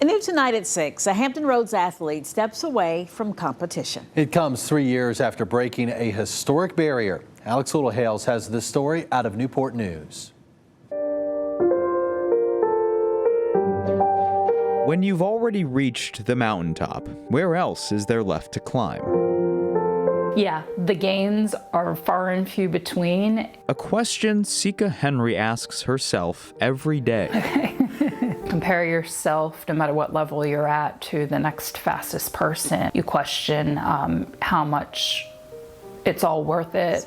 New tonight at 6, a Hampton Roads athlete steps away from competition. It comes 3 years after breaking a historic barrier. Alex Littlehales has this story out of Newport News. When you've already reached the mountaintop, where else is there left to climb? Yeah, the gains are far and few between. A question Sika Henry asks herself every day. Compare yourself, no matter what level you're at, to the next fastest person. You question how much it's all worth it.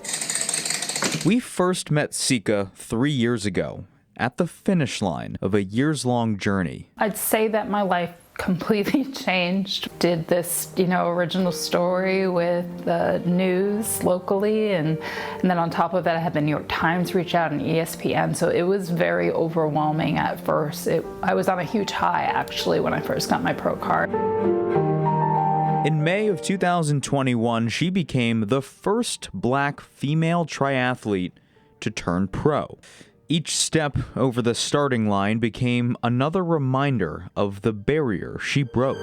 We first met Sika 3 years ago at the finish line of a years-long journey. I'd say that my life completely changed. Did this, original story with the news locally, and then on top of that I had the New York Times reach out and ESPN, so it was very overwhelming at first. I was on a huge high actually when I first got my pro card. In May of 2021, she became the first Black female triathlete to turn pro. Each step over the starting line became another reminder of the barrier she broke.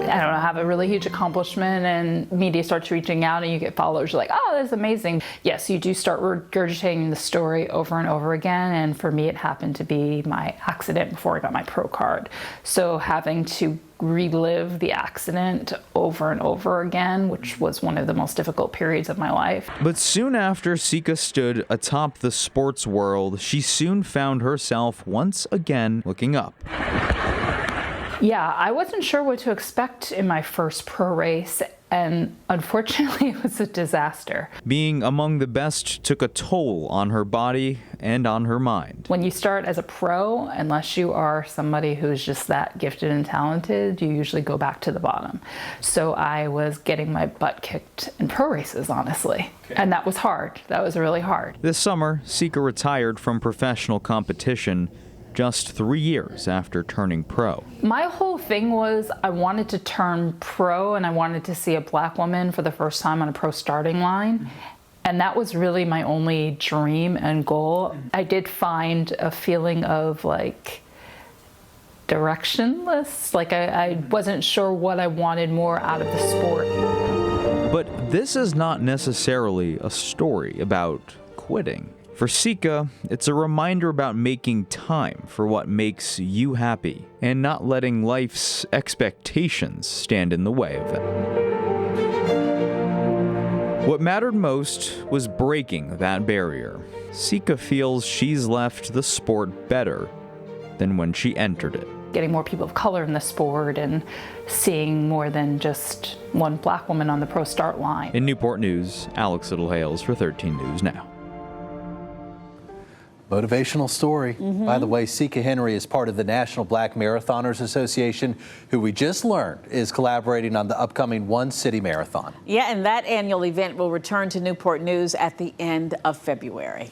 I don't know, have a really huge accomplishment and media starts reaching out and you get followers, you're like, oh, that's amazing. Yes, you do start regurgitating the story over and over again, and for me it happened to be my accident before I got my pro card. So having to relive the accident over and over again, which was one of the most difficult periods of my life. But soon after Sika stood atop the sports world, she soon found herself once again looking up. Yeah, I wasn't sure what to expect in my first pro race, and unfortunately it was a disaster. Being among the best took a toll on her body and on her mind. When you start as a pro, unless you are somebody who's just that gifted and talented, you usually go back to the bottom. So I was getting my butt kicked in pro races, honestly. Okay. And that was hard. That was really hard. This summer, Sika retired from professional competition just 3 years after turning pro. My whole thing was I wanted to turn pro and I wanted to see a Black woman for the first time on a pro starting line. And that was really my only dream and goal. I did find a feeling of like directionless, like I wasn't sure what I wanted more out of the sport. But this is not necessarily a story about quitting. For Sika, it's a reminder about making time for what makes you happy and not letting life's expectations stand in the way of it. What mattered most was breaking that barrier. Sika feels she's left the sport better than when she entered it. Getting more people of color in the sport and seeing more than just one Black woman on the pro start line. In Newport News, Alex Littlehales for 13 News Now. Motivational story. By the way, Sika Henry is part of the National Black Marathoners Association, who we just learned is collaborating on the upcoming One City Marathon. Yeah, and that annual event will return to Newport News at the end of February.